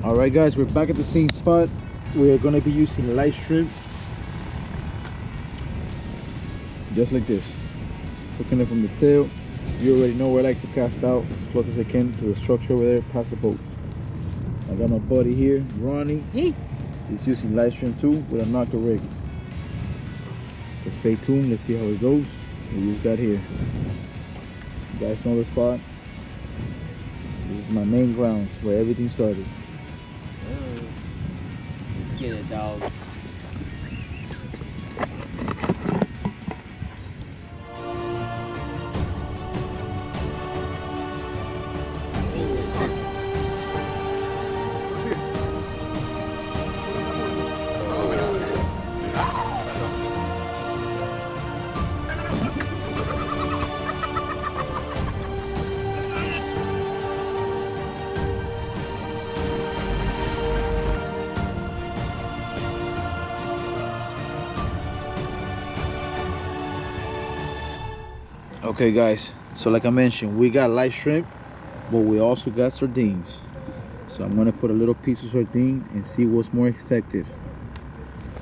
All right, guys, we're back at the same spot. We're gonna be using light shrimp, just like this. Hooking it from the tail. You already know where I like to cast out as close as I can to the structure over there, past the boat. I got my buddy here, Ronnie. He's using light shrimp too with a knocker rig. So stay tuned. Let's see how it goes. We use that here. You guys know the spot. This is my main grounds where everything started. Get it, dog. Okay guys, so like I mentioned, we got live shrimp, but we also got sardines. So I'm gonna put a little piece of sardine and see what's more effective.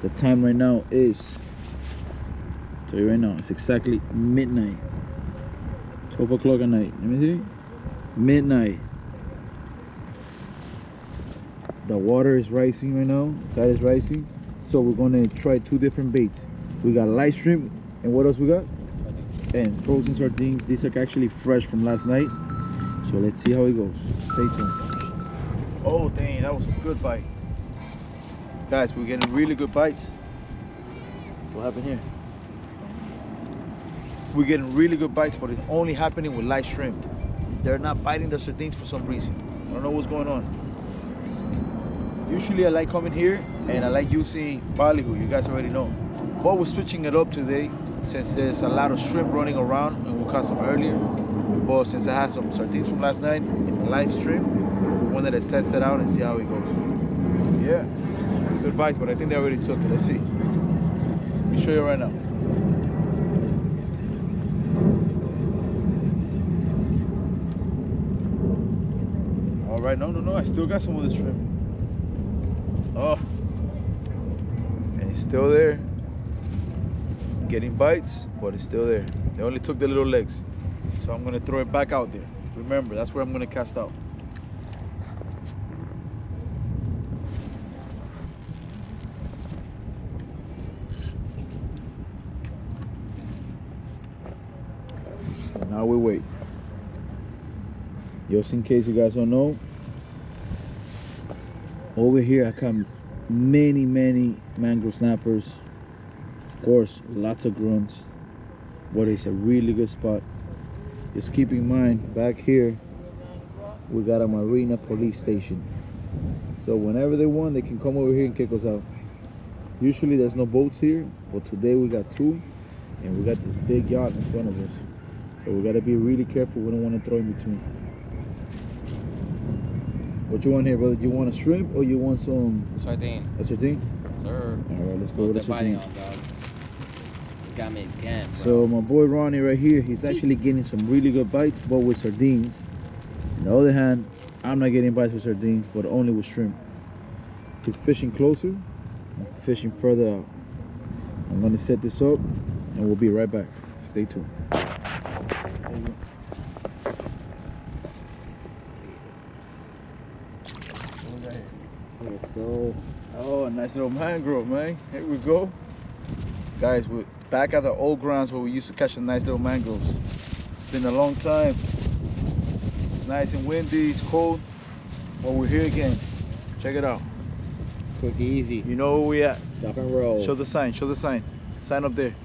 The time right now is, tell you right now, it's exactly midnight. 12 o'clock at night. Let me see. Midnight. The water is rising right now. The tide is rising. So we're gonna try two different baits. We got live shrimp, and what else we got? And frozen sardines. These are actually fresh from last night. So let's see how it goes. Stay tuned. Oh dang, that was a good bite. Guys, we're getting really good bites. What happened here? We're getting really good bites, but it's only happening with live shrimp. They're not biting the sardines for some reason. I don't know what's going on. Usually I like coming here and I like using ballyhoo, you guys already know. But we're switching it up today since there's a lot of shrimp running around and we caught some earlier. But since I had some sardines from last night in the live shrimp, we wanted to test it out and see how it goes. Yeah, good bites, but I think they already took it. Let's see. Let me show you right now. All right, no, I still got some of the shrimp. Oh, and it's still there. Getting bites, but it's still there. They only took the little legs. So I'm gonna throw it back out there. Remember, that's where I'm gonna cast out. So now we wait. Just in case you guys don't know, over here I caught many mangrove snappers. Of course, lots of grunts, but it's a really good spot. Just keep in mind, back here we got a marina police station, so whenever they want, they can come over here and kick us out. Usually there's no boats here, but today we got two, and we got this big yacht in front of us, so we got to be really careful. We don't want to throw in between. What you want here, brother? You want a shrimp or you want some Sardine. a sardine? Sir. All right, let's go with the sardine. On, dog. You got me again, bro. So my boy Ronnie right here, he's actually getting some really good bites, but with sardines. On the other hand, I'm not getting bites with sardines, but only with shrimp. He's fishing closer, I'm fishing further out. I'm gonna set this up and we'll be right back. Stay tuned. So, oh, a nice little mangrove, man. Here we go. Guys, we're back at the old grounds where we used to catch the nice little mangroves. It's been a long time. It's nice and windy, it's cold, but we're here again. Check it out. Quick, easy. You know where we at. Drop and roll. Show the sign, show the sign. Sign up there.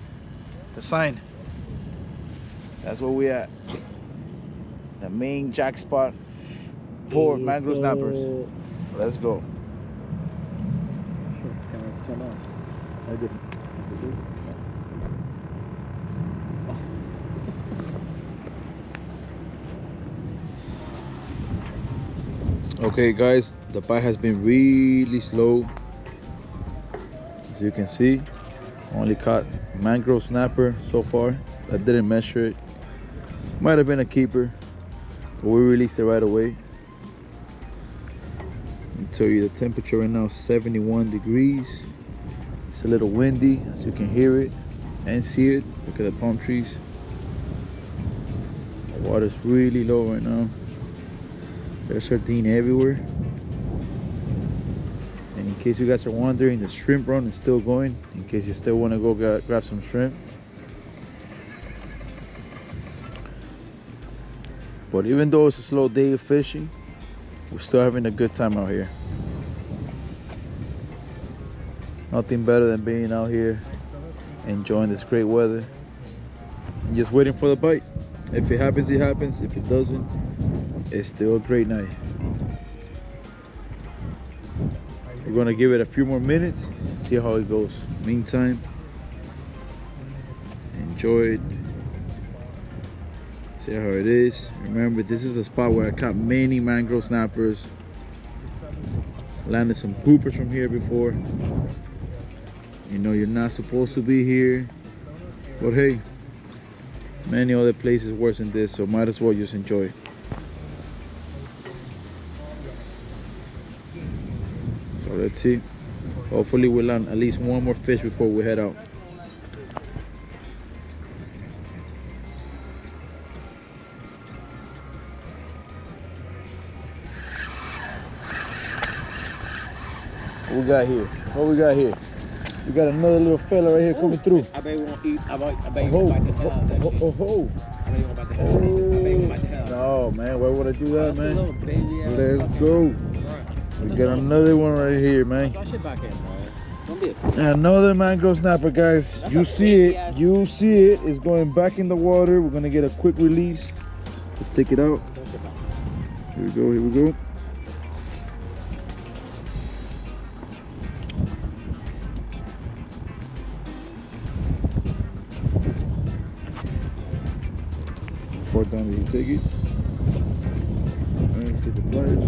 The sign. That's where we at. The main jack spot for mangrove snappers. Let's go. Camera turn off. I did. Okay guys, the bite has been really slow. As you can see, only caught mangrove snapper so far. I didn't measure it. Might have been a keeper, but we released it right away. tell you the temperature right now is 71 degrees. It's a little windy, as you can hear it and see it. Look at the palm trees. The water's really low right now. There's sardine everywhere. And in case you guys are wondering, the shrimp run is still going. In case you still want to go grab some shrimp. But even though it's a slow day of fishing, we're still having a good time out here. Nothing better than being out here, enjoying this great weather, and just waiting for the bite. If it happens, it happens. If it doesn't, it's still a great night. We're gonna give it a few more minutes, see how it goes. Meantime, enjoy it. See how it is. Remember, this is the spot where I caught many mangrove snappers. Landed some groupers from here before. You know, you're not supposed to be here, but hey, many other places worse than this, so might as well just enjoy it. So let's see. Hopefully we'll land at least one more fish before we head out. What we got here? What we got here? We got another little fella right here coming through. I bet you won't eat. I bet you won't bite the hell out of that shit. I bet you won't bite the hell out of that. I bet you won't bite the hell out of that. No, man. Why would I do that, That's a little man? baby ass Let's fucking- go. Right. We got another one right here, man. Throw shit back in, bro. Don't be a Another mangrove snapper, guys. That's You a see crazy it. ass- You see it. It's going back in the water. We're gonna get a quick release. Let's take it out. throw shit back in. Here we go. Here we go. Fourth time that you take it. Alright, let's get the pliers.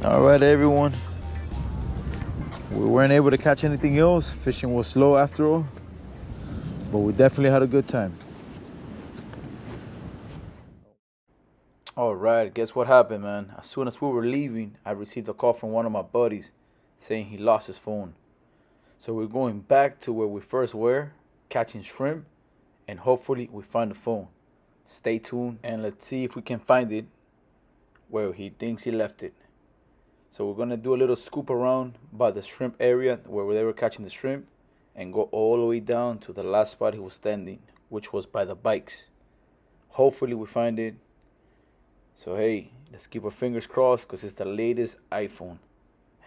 All right, everyone. We weren't able to catch anything else. Fishing was slow after all, but we definitely had a good time. All right, guess what happened, man? As soon as we were leaving, I received a call from one of my buddies saying he lost his phone. So we're going back to where we first were, catching shrimp, and hopefully we find the phone. Stay tuned and let's see if we can find it where he thinks he left it. So we're gonna do a little scoop around by the shrimp area where they were catching the shrimp and go all the way down to the last spot he was standing, which was by the bikes. Hopefully we find it. So hey, let's keep our fingers crossed because it's the latest iPhone.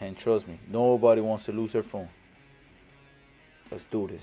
And trust me, nobody wants to lose their phone. Let's do this.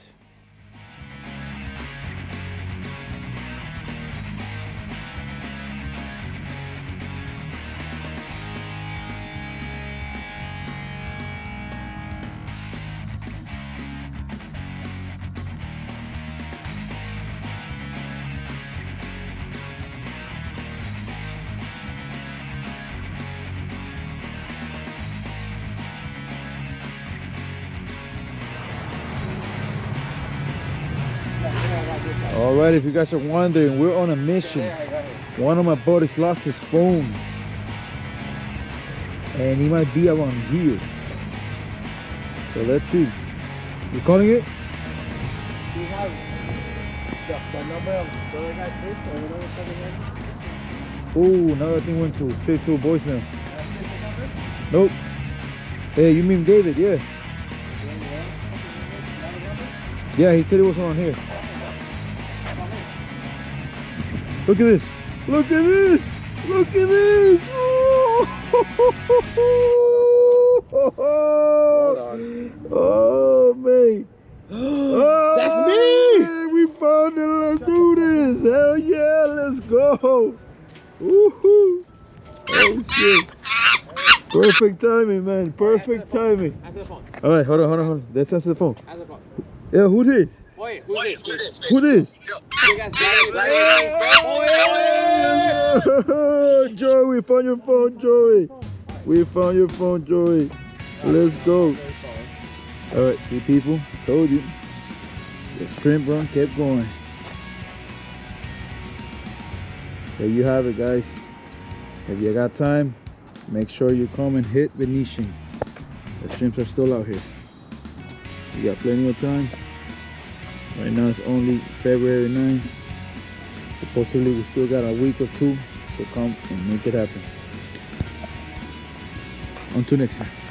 All right, if you guys are wondering, we're on a mission. One of my buddies lost his phone, and he might be around here. So let's see. You calling it? Do you have the number of the other guy, Chris, or whatever fucking name? Oh, now that thing went to straight to a voicemail. Nope. Hey, you mean David? Yeah. Yeah, he said it was on here. Look at this. Look at this. Look at this. Hold on. Oh, man. Oh, That's me! We found it. Let's do this. Hell yeah, let's go. Woohoo. Oh, shit. Perfect timing, man. Perfect timing. Answer the phone. All right, hold on. Let's answer the phone. Answer the phone. Yeah, who this? Wait, who's this? Who this? Big ass daddy. Joey, we found your phone, Joey. We found your phone, Joey. Let's go. All right, see people, told you. The shrimp run kept going. There you have it, guys. If you got time, make sure you come and hit Venetian. The shrimps are still out here. You got plenty of time. Right now it's only February 9th. Supposedly we still got a week or two, so come and make it happen. Until next time.